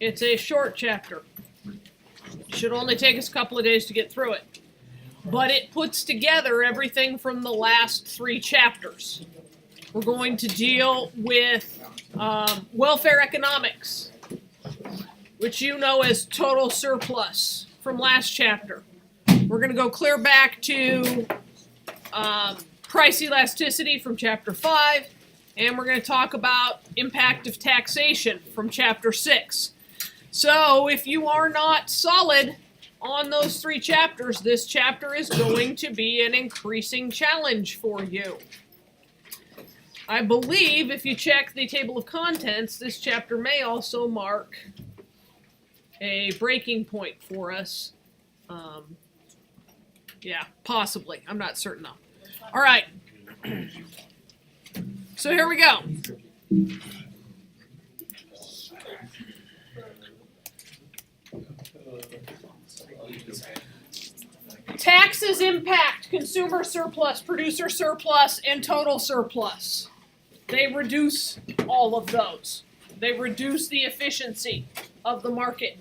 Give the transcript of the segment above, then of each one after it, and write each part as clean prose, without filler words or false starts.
It's a short chapter. Should only take us a couple of days to get through it. But it puts together everything from the last 3 chapters. We're going to deal with welfare economics, which you know as total surplus from last chapter. We're going to go clear back to price elasticity from chapter 5, and we're going to talk about impact of taxation from chapter 6. So if you are not solid on those 3 chapters, this chapter is going to be an increasing challenge for you. I believe if you check the table of contents, this chapter may also mark a breaking point for us. Yeah, possibly. I'm not certain though. All right. So here we go. Taxes impact consumer surplus, producer surplus, and total surplus. They reduce all of those. They reduce the efficiency of the market.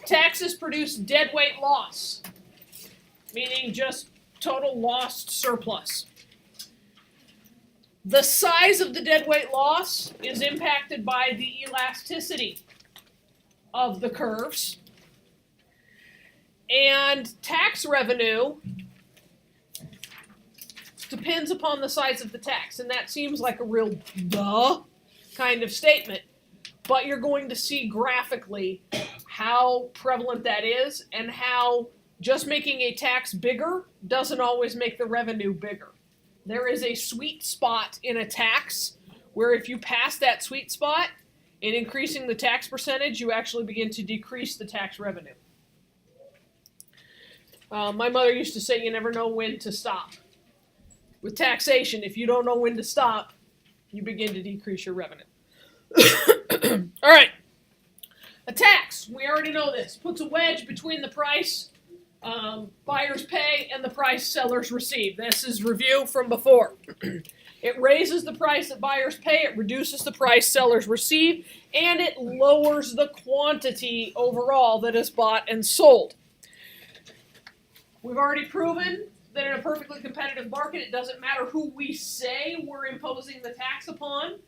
Taxes produce deadweight loss, meaning just total lost surplus. The size of the deadweight loss is impacted by the elasticity of the curves. And tax revenue depends upon the size of the tax. And that seems like a real duh kind of statement. But you're going to see graphically how prevalent that is and how just making a tax bigger doesn't always make the revenue bigger. There is a sweet spot in a tax where if you pass that sweet spot in increasing the tax percentage, you actually begin to decrease the tax revenue. My mother used to say you never know when to stop. With taxation, if you don't know when to stop, you begin to decrease your revenue. All right. A tax, we already know this, puts a wedge between the price buyers pay and the price sellers receive. This is review from before. It raises the price that buyers pay, it reduces the price sellers receive, and it lowers the quantity overall that is bought and sold. We've already proven that in a perfectly competitive market, it doesn't matter who we say we're imposing the tax upon.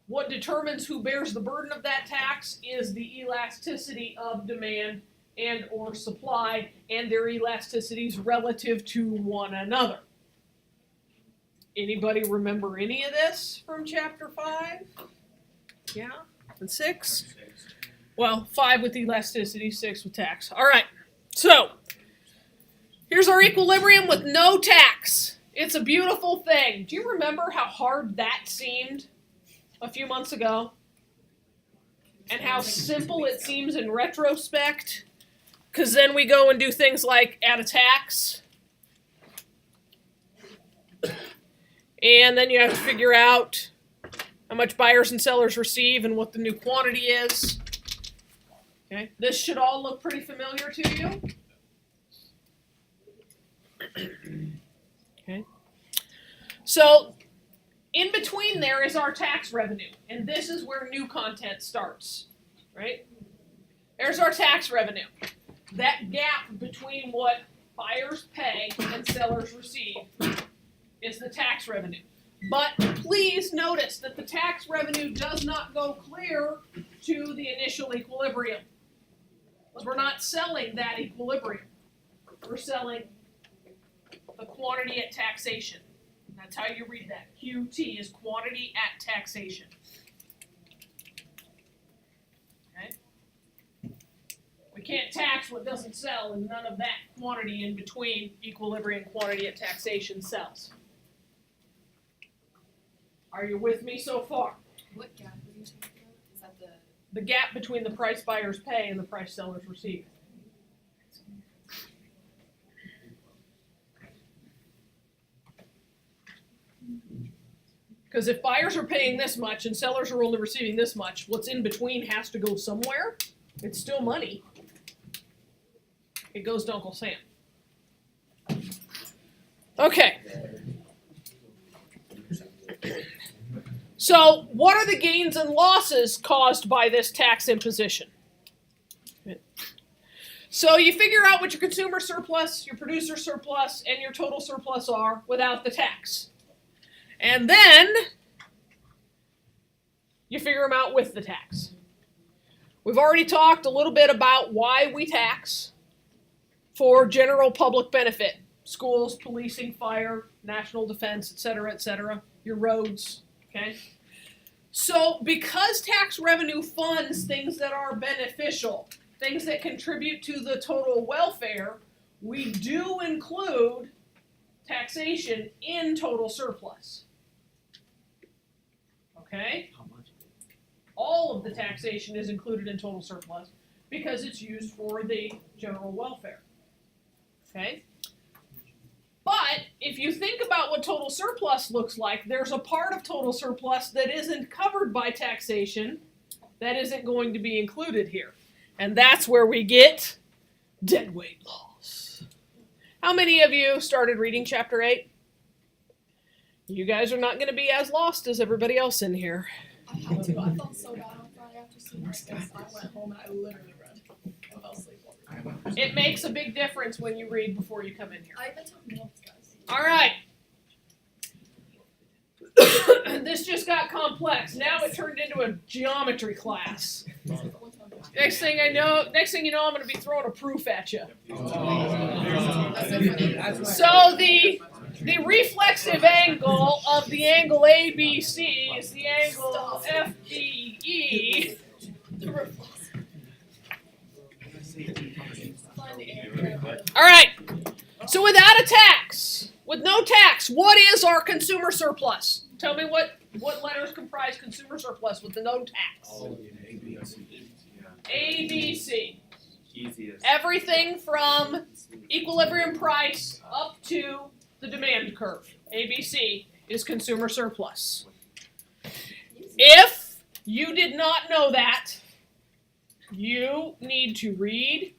What determines who bears the burden of that tax is the elasticity of demand and or supply and their elasticities relative to one another. Anybody remember any of this from chapter 5? Yeah? And 6? Well, 5 with elasticity, 6 with tax. All right. So, here's our equilibrium with no tax. It's a beautiful thing. Do you remember how hard that seemed a few months ago? And how simple it seems in retrospect? Because then we go and do things like add a tax. And then you have to figure out how much buyers and sellers receive and what the new quantity is. Okay, this should all look pretty familiar to you. Okay. So, in between there is our tax revenue, and this is where new content starts, right? There's our tax revenue. That gap between what buyers pay and sellers receive is the tax revenue. But please notice that the tax revenue does not go clear to the initial equilibrium. Because we're not selling that equilibrium. We're selling the quantity at taxation. That's how you read that. QT is quantity at taxation. Okay? We can't tax what doesn't sell, and none of that quantity in between equilibrium quantity at taxation sells. Are you with me so far? What gap were you talking about? Is that the gap between the price buyers pay and the price sellers receive? Because if buyers are paying this much and sellers are only receiving this much, what's in between has to go somewhere. It's still money. It goes to Uncle Sam. Okay. So, what are the gains and losses caused by this tax imposition? So you figure out what your consumer surplus, your producer surplus, and your total surplus are without the tax. And then you figure them out with the tax. We've already talked a little bit about why we tax for general public benefit. Schools, policing, fire, national defense, etc., your roads, okay? So because tax revenue funds things that are beneficial, things that contribute to the total welfare, we do include taxation in total surplus. Okay? How much? All of the taxation is included in total surplus because it's used for the general welfare. Okay? But if you think about what total surplus looks like, there's a part of total surplus that isn't covered by taxation that isn't going to be included here. And that's where we get deadweight loss. How many of you started reading chapter 8? You guys are not going to be as lost as everybody else in here. I had to. I felt so bad on Friday after seeing this. I went home and I literally read. I fell asleep. It makes a big difference when you read before you come in here. I even took notes, guys. All right. This just got complex. Now it turned into a geometry class. Next thing you know, I'm going to be throwing a proof at you. So the reflexive angle of the angle ABC is the angle FDE. All right. So without a tax, with no tax, what is our consumer surplus? Tell me what letters comprise consumer surplus with the no tax? ABC. Everything from equilibrium price up to the demand curve. ABC is consumer surplus. If you did not know that, you need to read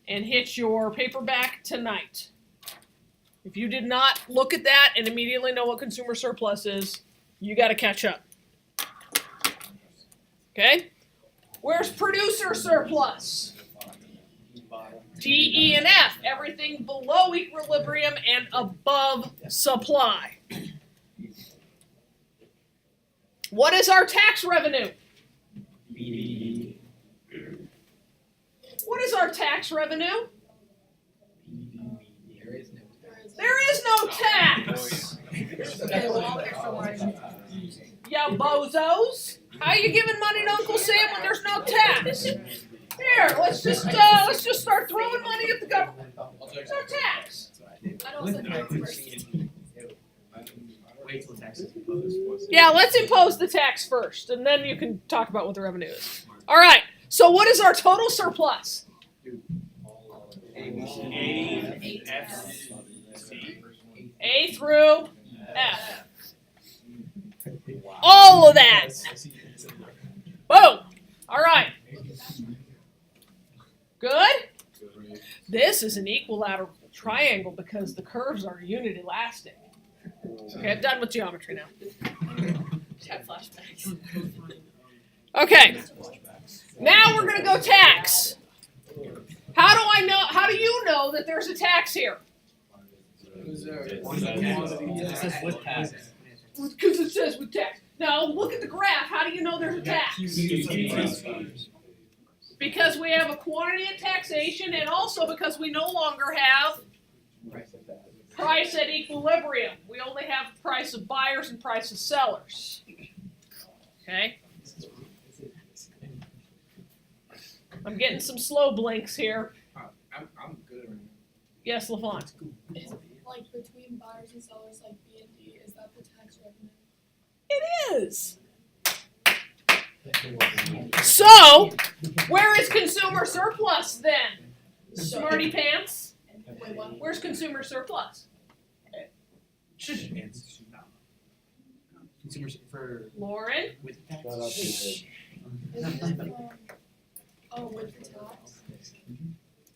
and hit your paperback tonight. If you did not look at that and immediately know what consumer surplus is, you got to catch up. Okay? Where's producer surplus? T, E, and F. Everything below equilibrium and above supply. What is our tax revenue? What is our tax revenue? There is no tax. Ya bozos. How are you giving money to Uncle Sam when there's no tax? Here, let's just start throwing money at the government. There's no tax. I don't say notes first. Wait till taxes imposed. Yeah, let's impose the tax first, and then you can talk about what the revenue is. All right. So what is our total surplus? A through F. All of that. Boom. All right. Good? This is an equilateral triangle because the curves are unit elastic. Okay, I'm done with geometry now. Had flashbacks. Okay. Now we're going to go tax. How do you know that there's a tax here? Because it says with tax. Now, look at the graph. How do you know there's a tax? Because we have a quantity of taxation and also because we no longer have price at equilibrium. We only have price of buyers and price of sellers. Okay? I'm getting some slow blinks here. I'm good right now. Yes, LaFont. Is like between buyers and sellers, like B and D, is that the tax revenue? It is. So, where is consumer surplus then? Smarty pants? Wait, what? Where's consumer surplus? Consumers for Lauren? with tax. Isn't it with the tax?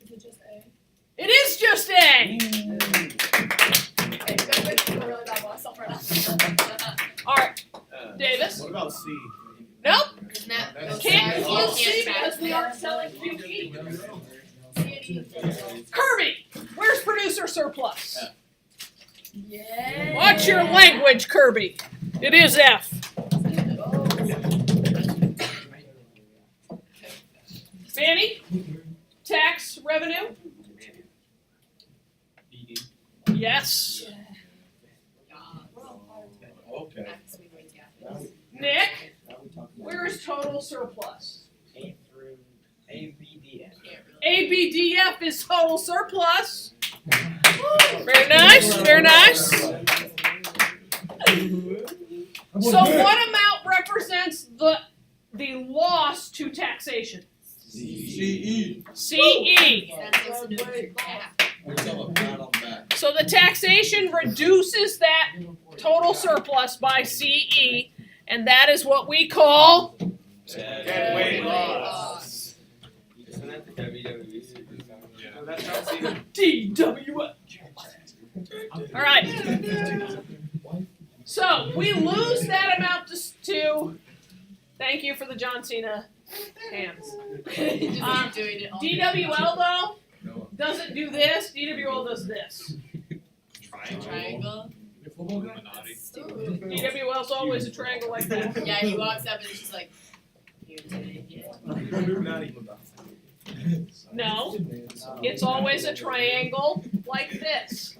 Is it just A? It is just A. Okay, good. Really bad one. I'll stop right now. All right. Davis? What about C? Nope. Isn't that both Can't sides? include You C can't because we aren't selling QE. Kirby, where's producer surplus? Yeah. Watch your language, Kirby. It is F. Manny, tax revenue? Yes. Okay. Nick, where is total surplus? A through A, B, D, F. ABDF is total surplus. Very nice, very nice. So what amount represents the loss to taxation? C-E. CE. That's a new gap. So the taxation reduces that total surplus by CE, and that is what we call Deadweight loss. Isn't that the WWE? So that's not C. DWF. All right. So we lose that amount to thank you for the John Cena hands. Just keep doing it all DWL though doesn't do this. DWL does this. Triangle. DWL's always a triangle like that. Yeah, he walks up and it's just like, here's an idiot. No, it's always a triangle like this.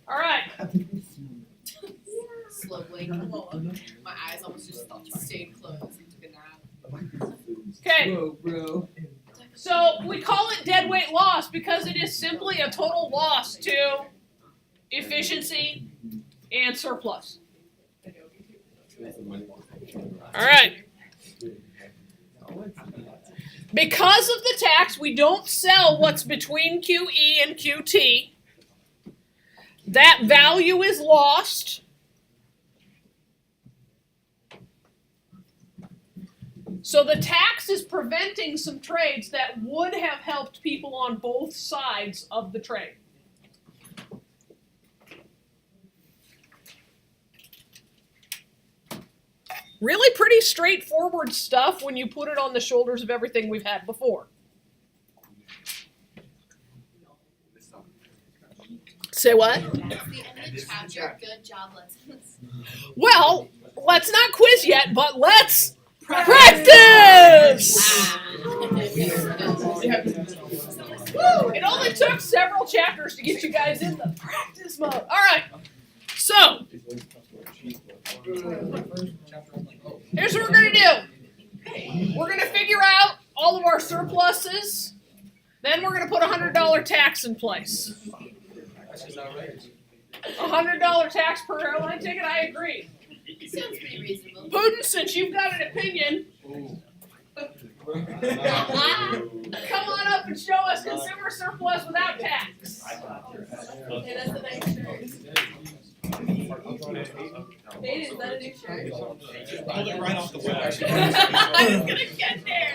All right. Slow blink. My eyes almost just stayed closed and took a nap. Okay. Whoa, bro. So we call it deadweight loss because it is simply a total loss to efficiency and surplus. All right. Because of the tax, we don't sell what's between QE and QT. That value is lost. So the tax is preventing some trades that would have helped people on both sides of the trade. Really pretty straightforward stuff when you put it on the shoulders of everything we've had before. Say what? That's the end of the chapter. Good job, lessons. Well, let's not quiz yet, but let's practice! Woo! It only took several chapters to get you guys in the practice mode. All right. So, here's what we're going to do. We're going to figure out all of our surpluses. Then we're going to put a $100 tax in place. $100 tax per airline ticket, I agree. Sounds pretty reasonable. Putin, since you've got an opinion, come on up and show us consumer surplus without tax. Okay, that's the next shirt. Hey, is that a new shirt? Pulled it right off the web. I was gonna get there.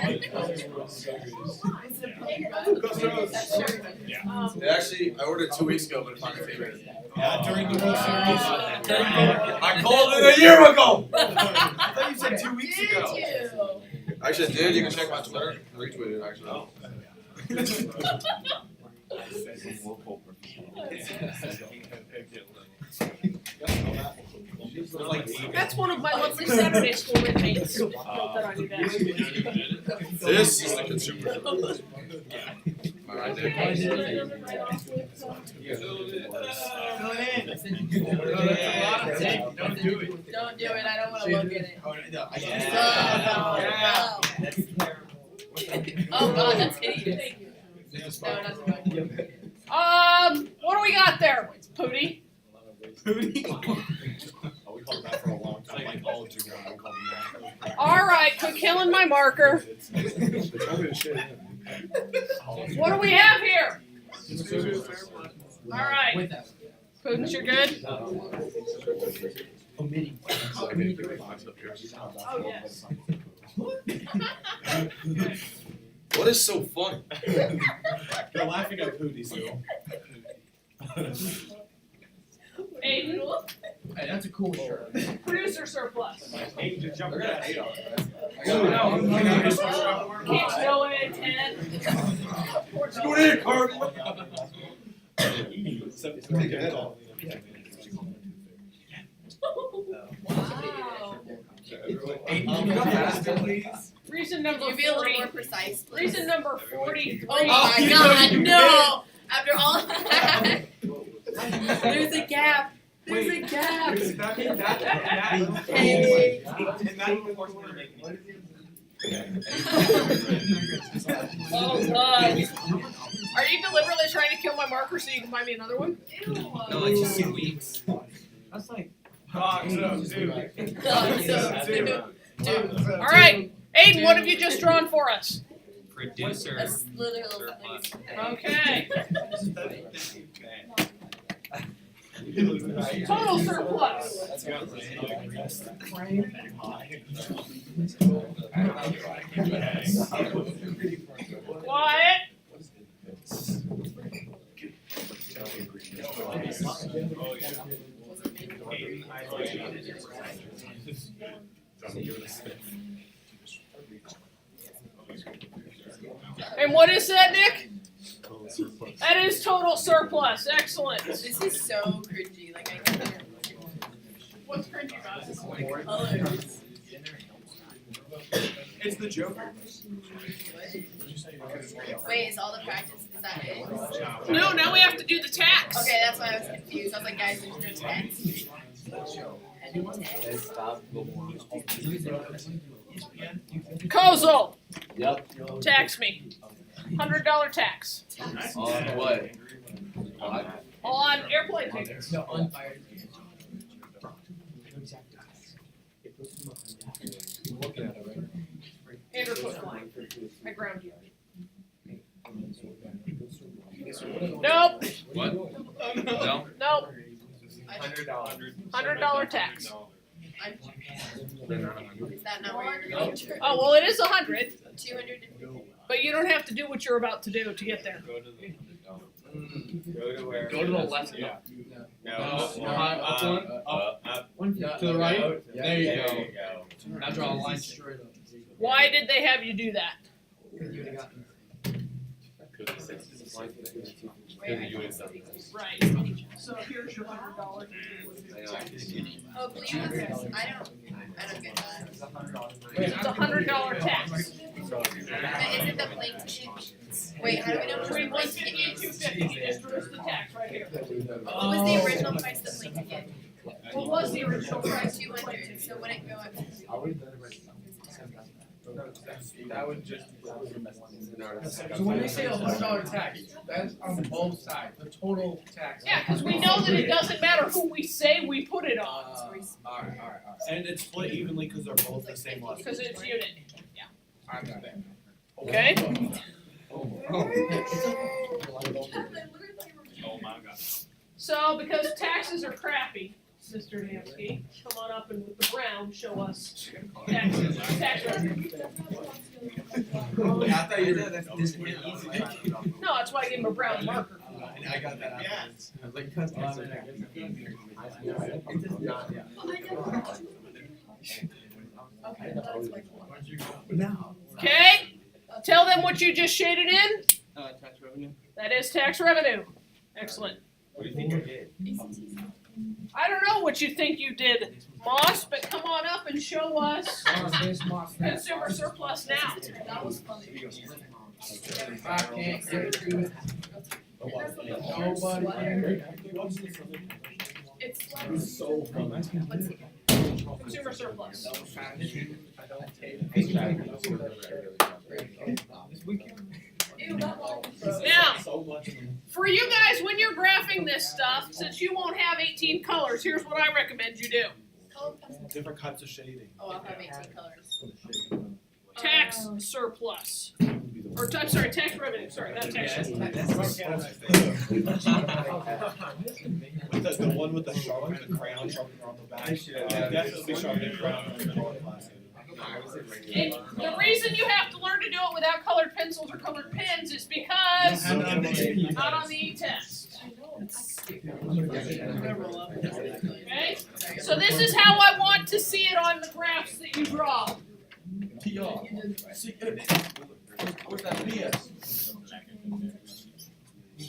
Actually, I ordered 2 weeks ago, but it's not my favorite. Yeah, during the World Series. I called it a year ago! I thought you said 2 weeks ago. Did you? Actually, I did. You can check my Twitter. I retweeted it, actually. That's one of my lovely Saturday school roommates. Not that I do that. This is the consumer. Alright, Don't do it. Don't do it. I don't want to look at it. Oh, no, I Yeah. Oh God, that's hideous. No, that's about you. What do we got there, Pooty? All right, quit killing my marker. What do we have here? All right, Prudence, you're good? Oh, yes. What is so funny? You're laughing at Pooty still. Aiden, Hey, that's a cool shirt. producer surplus. Aim to jump They're gonna that. hate on it. Keeps going, Ted. Go in, Cardi. Take your head off. Reason number Can you be a little 40. more precise, please? Reason number 43. Oh my god, no! After all that. There's a gap. There's a gap. Hey. Oh god. Are you deliberately trying to kill my marker so you can buy me another one? No, like just 2 weeks. That's like. Alright, Aiden, what have you just drawn for us? Producer. That's literally surplus. Okay. Total surplus. Quiet. And what is that, Nick? That is total surplus. Excellent. This is so cringy. Like I can't. What's cringy about it? Colors. It's the Joker. Wait, is all the practice? Is that it? No, now we have to do the tax. Okay, that's why I was confused. I was like, guys, there's no text. Kozel, Yep. tax me. $100 tax On what? on airplane tickets. And or foot flying. I ground you. Nope. What? No. Nope. $100. $100 tax. Is that not where you're going? Oh well, it is 100, 200. but you don't have to do what you're about to do to get there. Go to where? Go to the left. Yeah. No. Up Up. to the right. There you go. go. Now draw a line straight up. Why did they have you do that? Right. So here's your $100. Oh, please. I don't get that. It's a $100 tax. But is it the plane ticket? Wait, how do we know which Between plane 150 and ticket? 250, just reduce the tax right here. What was the original price of the plane ticket? What was the original price? 200. So when it go up? That would just. So when they say $100 tax, that's on both sides. The total tax. Yeah, because we know that it doesn't matter who we say we put it on, Alright. And it's split evenly because they're both the same lesson. because it's unit. I got that. Okay? Oh my god. So, because taxes are crappy, Mr. Namsky, come on up and with the brown show us taxes, tax revenue. I thought you were. No, that's why I gave him a brown marker. I got that. Yes. I was like, Okay? Tell them what you just shaded in. Tax revenue. That is tax revenue. Excellent. What do you think I did? I don't know what you think you did, Moss, but come on up and show us consumer surplus now. That was funny. I can't get to it. Nobody. It's So what's it? Consumer surplus. Ew, that one. Now, for you guys, when you're graphing this stuff, since you won't have 18 colors, here's what I recommend you do. Color pencil. Different types of shading. Oh, I'll have 18 colors. Tax surplus. Or, I'm sorry, tax revenue. Sorry, not tax surplus. The one with the sharp, the crayon sharpener on the back. Definitely sharpening crayon on the class. And the reason you have to learn to do it without colored pencils or colored pens is because not on the test. Okay? So this is how I want to see it on the graphs that you draw. Where's that PS?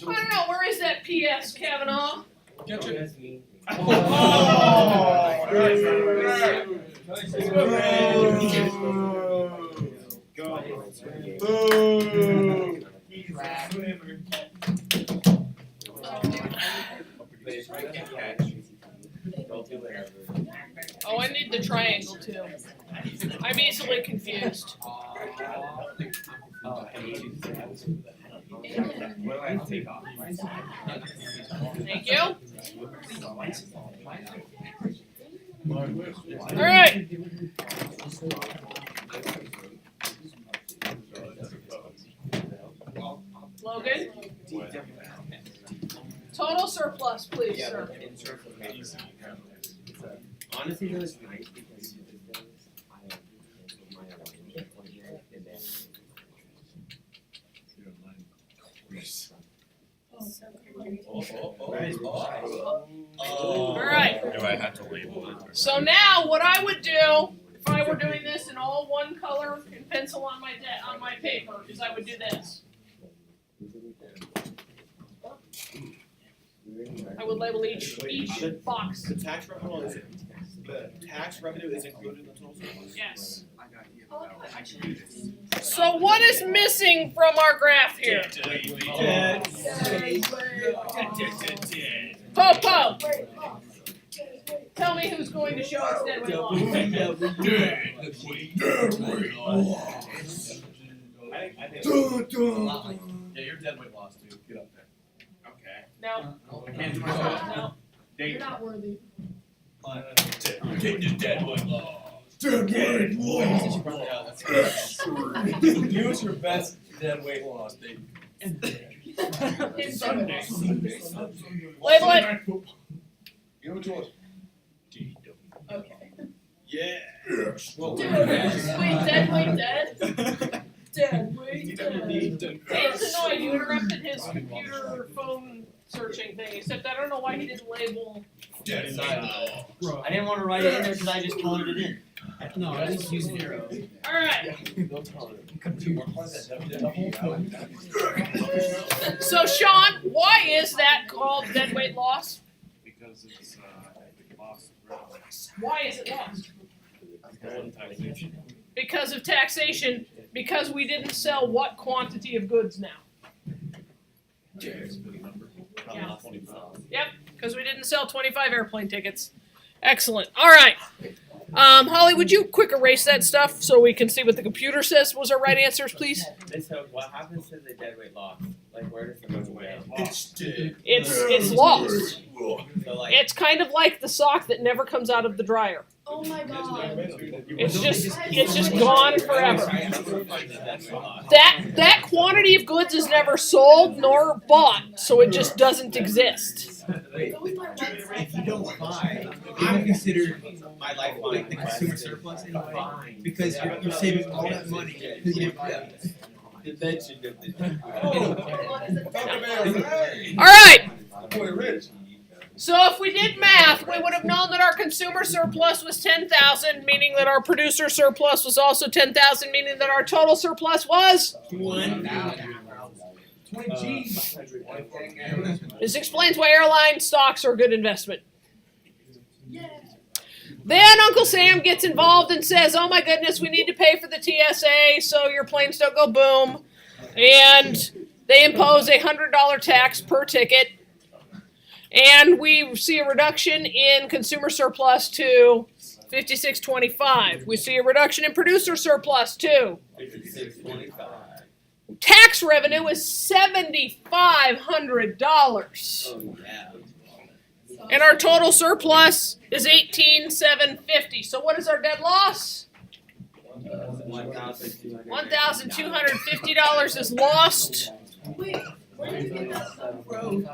I don't know, where is that PS, Kavanaugh? Oh, I need the triangle too. I'm easily confused. Thank you. All right. Logan. Total surplus, please, sir. Honestly, though, it's nice because All right. Do I have to label it? So now, what I would do if I were doing this in all one color and pencil on my paper is I would do this. I would label each box. The tax revenue is included in the total surplus? Yes. So what is missing from our graph here? Popo! Tell me who's going to show us dead weight loss. Yeah, you're dead weight loss too. Get up there. Okay. No. No. You're not worthy. Take the dead one. Give us your best dead weight loss, baby. Label it. You know what yours? Okay. Yeah. Wait, dead weight dead? Dead weight dead. Hey, it's annoying. You interrupted his computer phone searching thing, except I don't know why he didn't label. Dead I didn't want to write it in there because I just colored it in. No, I just use an arrow. Alright. So Sean, why is that called dead weight loss? Because it's lost ground. Why is it lost? Because of taxation, because we didn't sell what quantity of goods now? Yeah. Yep, because we didn't sell 25 airplane tickets. Excellent. All right. Holly, would you quick erase that stuff so we can see what the computer says was our right answers, please? So what happens to the dead weight loss? Like where does the money go? It's dead. It's lost. So like It's kind of like the sock that never comes out of the dryer. Oh my god. It's just gone forever. That That quantity of goods is never sold nor bought, so it just doesn't exist. If you don't buy, I'm considered my life like the consumer surplus anyway, because you're saving all that money because you didn't buy it. All right. So if we did math, we would have known that our consumer surplus was 10,000, meaning that our producer surplus was also 10,000, meaning that our total surplus was 1,000. 20 G's. This explains why airline stocks are a good investment. Then Uncle Sam gets involved and says, oh my goodness, we need to pay for the TSA so your planes don't go boom. And they impose a $100 tax per ticket. And we see a reduction in consumer surplus to $56.25. We see a reduction in producer surplus to tax revenue is $7,500. Oh yeah. And our total surplus is $18,750. So what is our dead loss? $1,250 is lost Wait, where did you get that stuff from?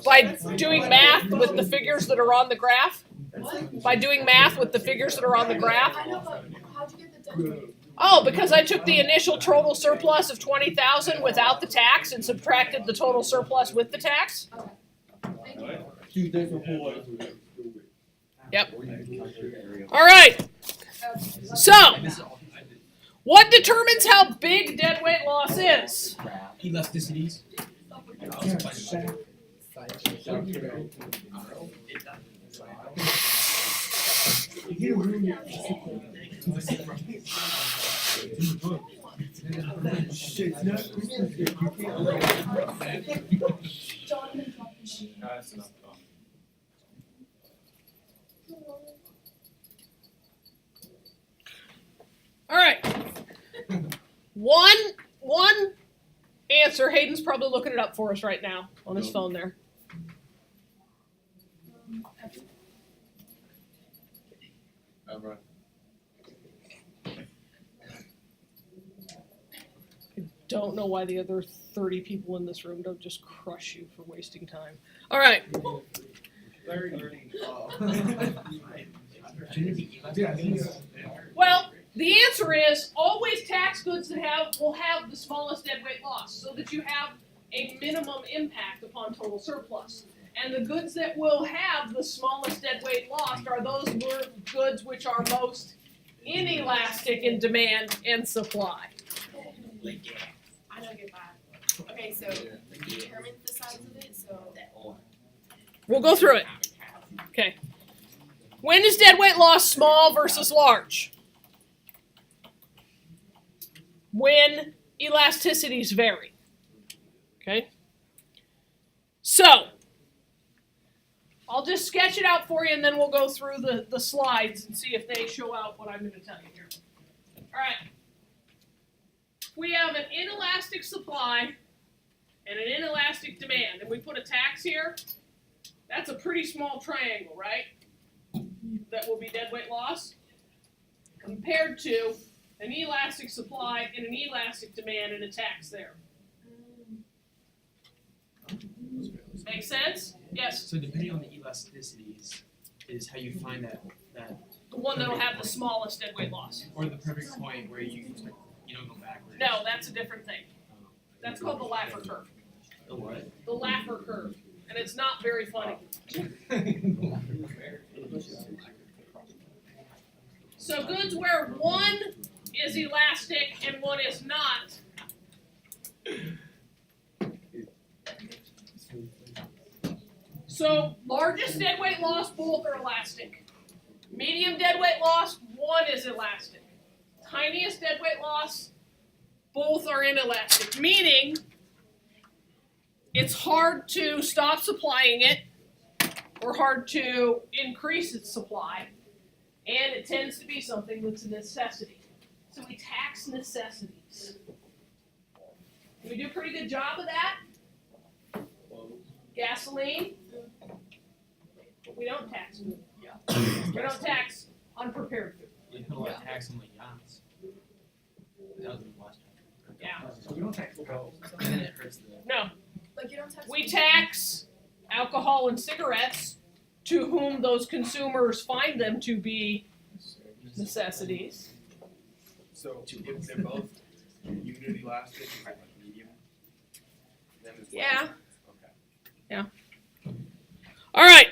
by doing math with the figures that are on the graph. What? By doing math with the figures that are on the graph. I know, but how'd you get the dead weight? Oh, because I took the initial total surplus of $20,000 without the tax and subtracted the total surplus with the tax. Thank you. Dude, there's a whole. Yep. All right. So, what determines how big dead weight loss is? Elasticities. That's enough. All right. One answer. Hayden's probably looking it up for us right now on his phone there. Right. Don't know why the other 30 people in this room don't just crush you for wasting time. All right. Well, the answer is always tax goods that will have the smallest dead weight loss, so that you have a minimum impact upon total surplus. And the goods that will have the smallest dead weight loss are those goods which are most inelastic in demand and supply. I don't get that. Okay, so determine the size of it. So We'll go through it. Okay. When is dead weight loss small versus large? When elasticities vary. Okay? So, I'll just sketch it out for you and then we'll go through the slides and see if they show out what I'm going to tell you here. All right. We have an inelastic supply and an inelastic demand, and we put a tax here. That's a pretty small triangle, right? That will be dead weight loss compared to an elastic supply and an elastic demand and a tax there. Make sense? Yes. So depending on the elasticities is how you find that The one that'll have the smallest dead weight loss. or the perfect point where you don't go backwards. No, that's a different thing. That's called the Laffer curve. The what? The Laffer curve. And it's not very funny. So goods where one is elastic and one is not. So largest dead weight loss, both are elastic. Medium dead weight loss, one is elastic. Tiniest dead weight loss, both are inelastic, meaning it's hard to stop supplying it or hard to increase its supply, and it tends to be something that's a necessity. So we tax necessities. We do a pretty good job of that. Gasoline, but we don't tax food. We don't tax unprepared food. You put a lot of tax on the yachts. That was the last time. Yeah. So we don't tax alcohol. And then it hurts the. No. like you don't tax. We tax alcohol and cigarettes to whom those consumers find them to be necessities. So if they're both unit elastic, like medium, then it's Yeah. Okay. All right.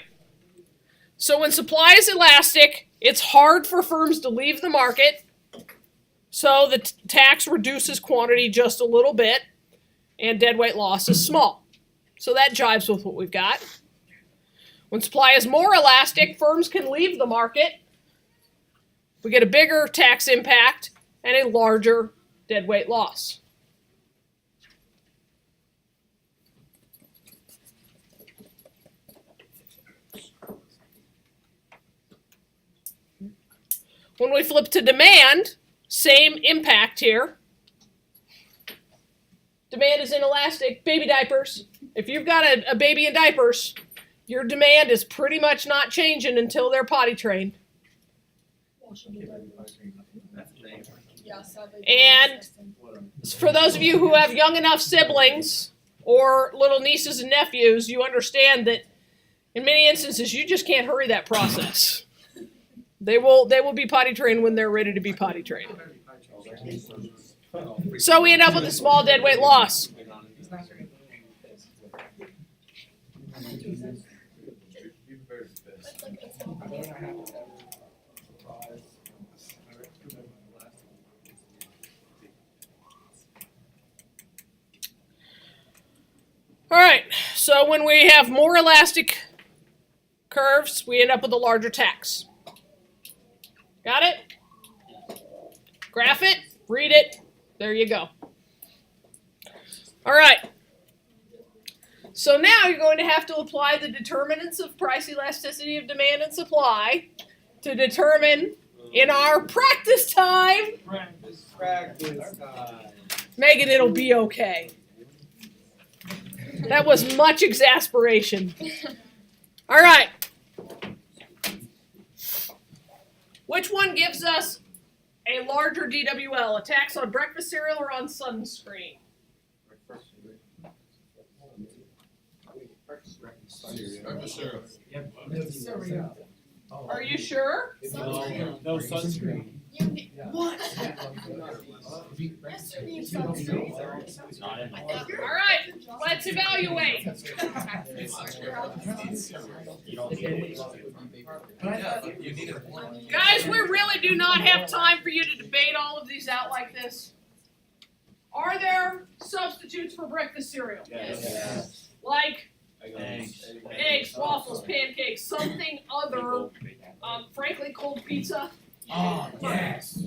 So when supply is elastic, it's hard for firms to leave the market. So the tax reduces quantity just a little bit, and dead weight loss is small. So that jives with what we've got. When supply is more elastic, firms can leave the market. We get a bigger tax impact and a larger dead weight loss. When we flip to demand, same impact here. Demand is inelastic. Baby diapers. If you've got a baby in diapers, your demand is pretty much not changing until they're potty trained. Yeah, sadly. And for those of you who have young enough siblings or little nieces and nephews, you understand that in many instances you just can't hurry that process. They will be potty trained when they're ready to be potty trained. So we end up with a small dead weight loss. All right, so when we have more elastic curves, we end up with a larger tax. Got it? Graph it, read it, there you go. All right. So now you're going to have to apply the determinants of price elasticity of demand and supply to determine, in our practice time, Practice time. Megan, it'll be okay. That was much exasperation. All right. Which one gives us a larger DWL, a tax on breakfast cereal or on sunscreen? Are you sure? No sunscreen. What? Yes, sir, you sunscreen. All right, let's evaluate. Guys, we really do not have time for you to debate all of these out like this. Are there substitutes for breakfast cereal? Yes. Like Eggs. eggs, waffles, pancakes, something other, frankly, cold pizza, Yes.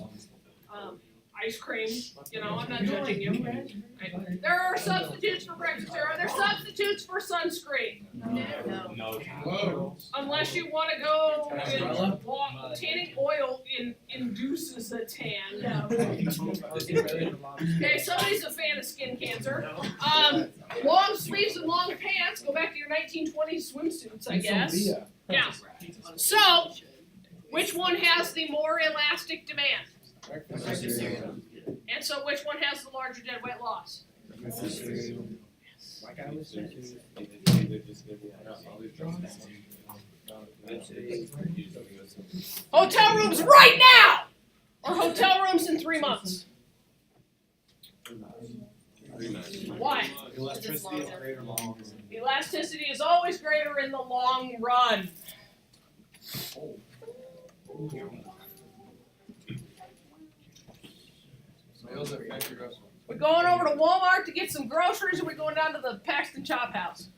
ice cream. You know, I'm not judging you. Right. There are substitutes for breakfast cereal. Are there substitutes for sunscreen? Whoa. Unless you want to go with tanning oil induces a tan. Okay, somebody's a fan of skin cancer. Long sleeves and long pants. Go back to your 1920s swimsuits, I guess. Yeah. So, which one has the more elastic demand? And so, which one has the larger dead weight loss? Hotel rooms right now, or hotel rooms in 3 months? Why? Electricity is greater long. Elasticity is always greater in the long run. We're going over to Walmart to get some groceries, or we're going down to the Paxton Chop House?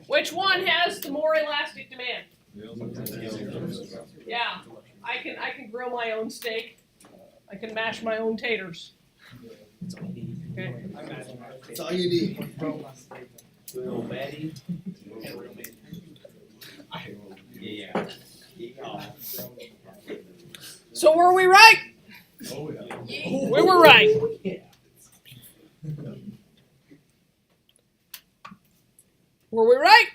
Which one has the more elastic demand? Yeah, I can grill my own steak. I can mash my own taters. Okay. That's all you need. Little Betty. Yeah. So were we right? Oh, yeah. We were right. Were we right?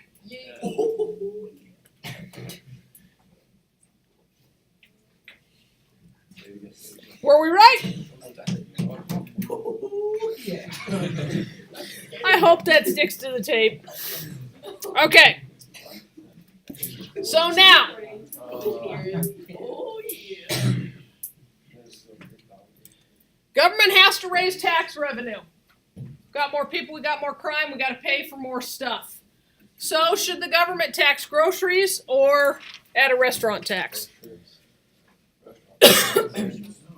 Were we right? I hope that sticks to the tape. Okay. So now, government has to raise tax revenue. Got more people, we got more crime, we got to pay for more stuff. So should the government tax groceries or add a restaurant tax?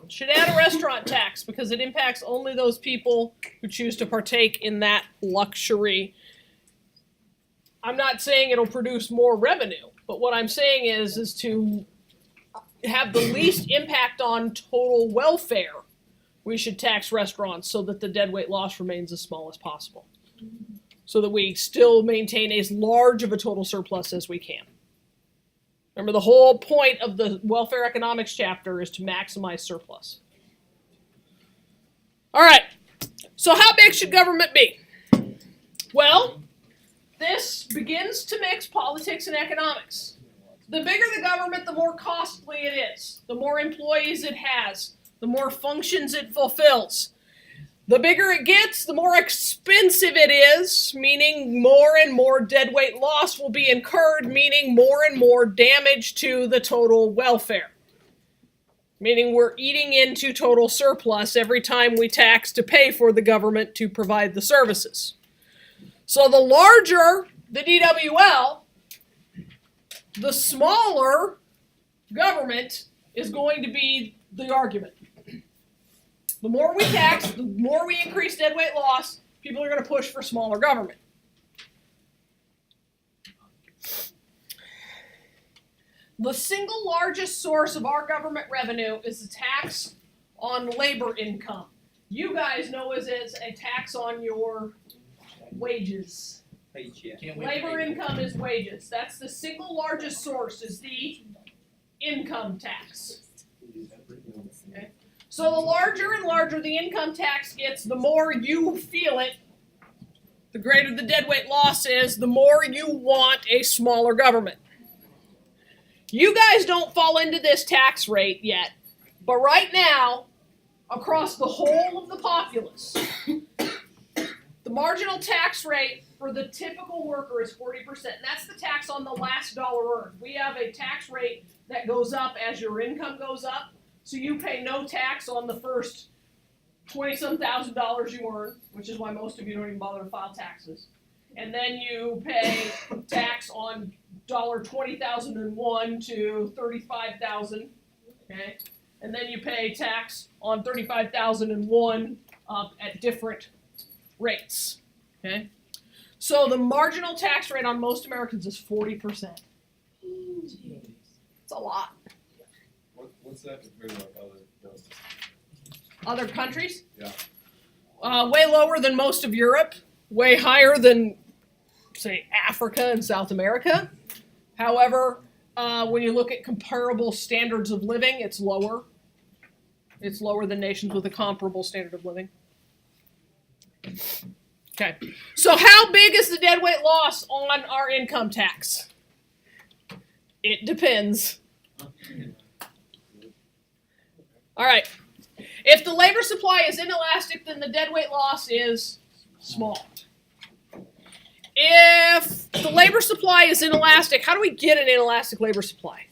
Should add a restaurant tax because it impacts only those people who choose to partake in that luxury. I'm not saying it'll produce more revenue, but what I'm saying is to have the least impact on total welfare, we should tax restaurants so that the deadweight loss remains as small as possible. So that we still maintain as large of a total surplus as we can. Remember, the whole point of the welfare economics chapter is to maximize surplus. All right, so how big should government be? Well, this begins to mix politics and economics. The bigger the government, the more costly it is. The more employees it has, the more functions it fulfills. The bigger it gets, the more expensive it is, meaning more and more deadweight loss will be incurred, meaning more and more damage to the total welfare. Meaning we're eating into total surplus every time we tax to pay for the government to provide the services. So the larger the DWL, the smaller government is going to be the argument. The more we tax, the more we increase deadweight loss, people are going to push for smaller government. The single largest source of our government revenue is the tax on labor income. You guys know it as a tax on your wages. Paycheck. Labor income is wages. That's the single largest source, is the income tax. Okay. So the larger and larger the income tax gets, the more you feel it, the greater the deadweight loss is, the more you want a smaller government. You guys don't fall into this tax rate yet, but right now, across the whole of the populace, the marginal tax rate for the typical worker is 40%. And that's the tax on the last dollar earned. We have a tax rate that goes up as your income goes up. So you pay no tax on the first $20-some thousand you earn, which is why most of you don't even bother to file taxes. And then you pay tax on $20,001 to $35,000, okay? And then you pay tax on $35,001 at different rates, okay? So the marginal tax rate on most Americans is 40%. It's a lot. What's that compared to Other countries? Yeah. Way lower than most of Europe, way higher than, say, Africa and South America. However, when you look at comparable standards of living, it's lower. It's lower than nations with a comparable standard of living. Okay, so how big is the deadweight loss on our income tax? It depends. All right. If the labor supply is inelastic, then the deadweight loss is small. If the labor supply is inelastic, how do we get an inelastic labor supply?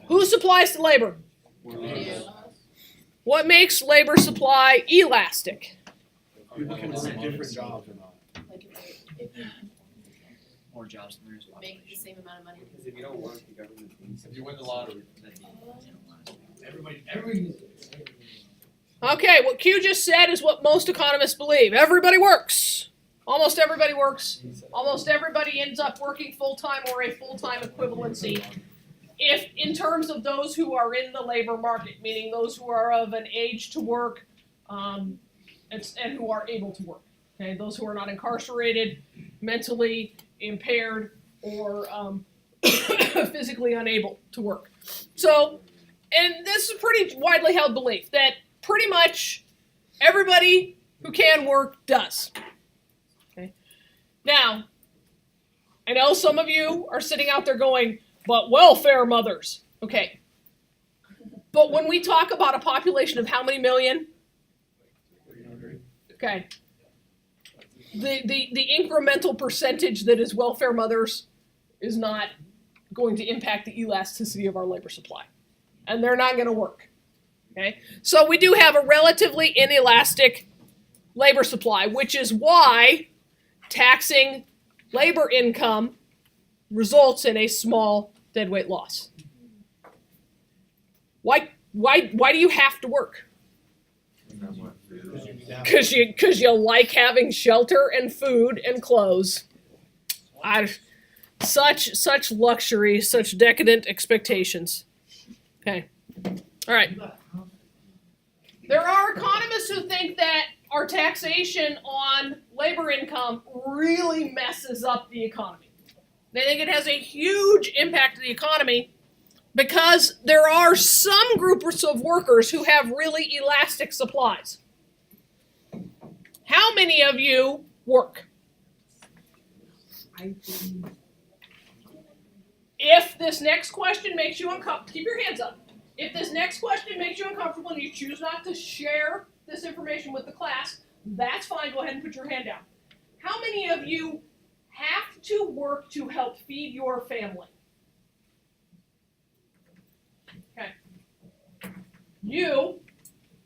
Who supplies the labor? What makes labor supply elastic? People can work different jobs or not. Like if you More jobs than there is make the same amount of money. Because if you don't work, the government thinks. If you win the lottery. Everybody. Okay, what Q just said is what most economists believe. Everybody works. Almost everybody works. Almost everybody ends up working full-time or a full-time equivalency. If in terms of those who are in the labor market, meaning those who are of an age to work and who are able to work. Okay, those who are not incarcerated, mentally impaired, or physically unable to work. So, and this is a pretty widely held belief that pretty much everybody who can work does. Okay. Now, I know some of you are sitting out there going, but welfare mothers. Okay. But when we talk about a population of how many million? Okay. The incremental percentage that is welfare mothers is not going to impact the elasticity of our labor supply. And they're not going to work. Okay? So we do have a relatively inelastic labor supply, which is why taxing labor income results in a small deadweight loss. Why do you have to work? Because you like having shelter and food and clothes. Such luxury, such decadent expectations. Okay. All right. There are economists who think that our taxation on labor income really messes up the economy. They think it has a huge impact on the economy because there are some groups of workers who have really elastic supplies. How many of you work? If this next question makes you uncomfortable, keep your hands up. If this next question makes you uncomfortable and you choose not to share this information with the class, that's fine. Go ahead and put your hand down. How many of you have to work to help feed your family? Okay. You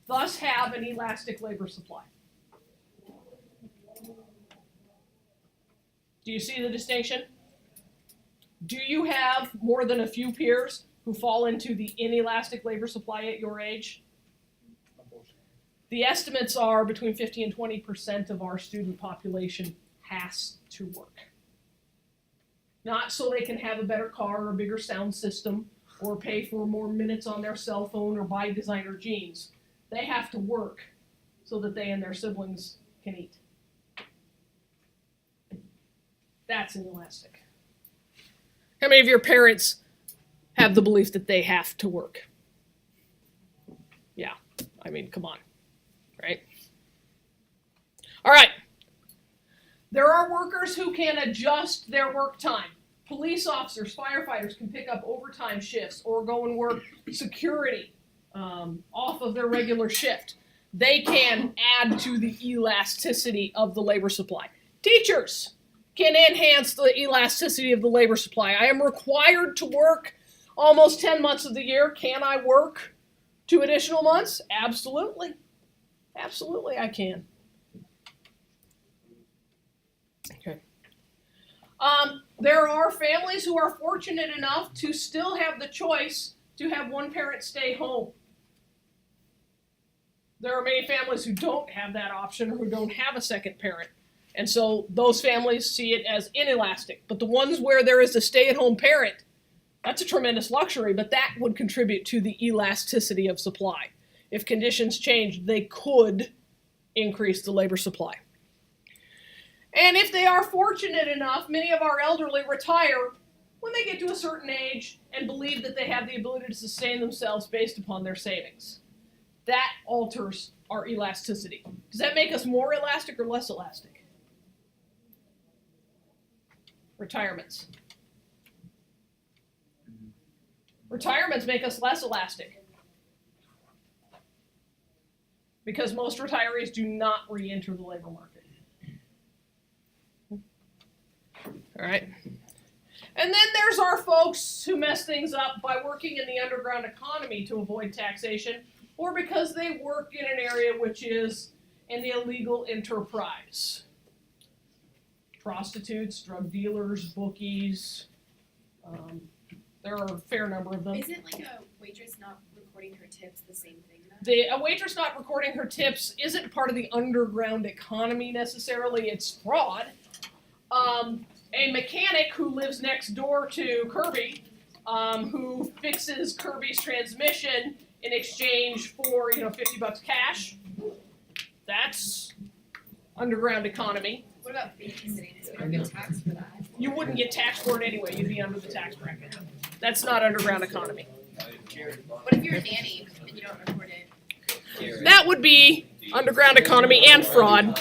thus have an elastic labor supply. Do you see the distinction? Do you have more than a few peers who fall into the inelastic labor supply at your age? The estimates are between 50 and 20% of our student population has to work. Not so they can have a better car or a bigger sound system or pay for more minutes on their cell phone or buy designer jeans. They have to work so that they and their siblings can eat. That's inelastic. How many of your parents have the belief that they have to work? Yeah, I mean, come on, right? All right. There are workers who can adjust their work time. Police officers, firefighters can pick up overtime shifts or go and work security off of their regular shift. They can add to the elasticity of the labor supply. Teachers can enhance the elasticity of the labor supply. I am required to work almost 10 months of the year. Can I work 2 additional months? Absolutely. Absolutely I can. Okay. There are families who are fortunate enough to still have the choice to have one parent stay home. There are many families who don't have that option or who don't have a second parent. And so those families see it as inelastic. But the ones where there is a stay-at-home parent, that's a tremendous luxury, but that would contribute to the elasticity of supply. If conditions change, they could increase the labor supply. And if they are fortunate enough, many of our elderly retire when they get to a certain age and believe that they have the ability to sustain themselves based upon their savings. That alters our elasticity. Does that make us more elastic or less elastic? Retirements. Retirements make us less elastic because most retirees do not re-enter the labor market. All right. And then there's our folks who mess things up by working in the underground economy to avoid taxation, or because they work in an area which is an illegal enterprise. Prostitutes, drug dealers, bookies. There are a fair number of them. Isn't like a waitress not recording her tips the same thing though? A waitress not recording her tips isn't part of the underground economy necessarily, it's fraud. A mechanic who lives next door to Kirby, who fixes Kirby's transmission in exchange for, $50 cash, that's underground economy. What about babysitting? Is there no tax for that? You wouldn't get taxed for it anyway, you'd be under the tax bracket. That's not underground economy. What if you're a nanny and you don't record it? That would be underground economy and fraud.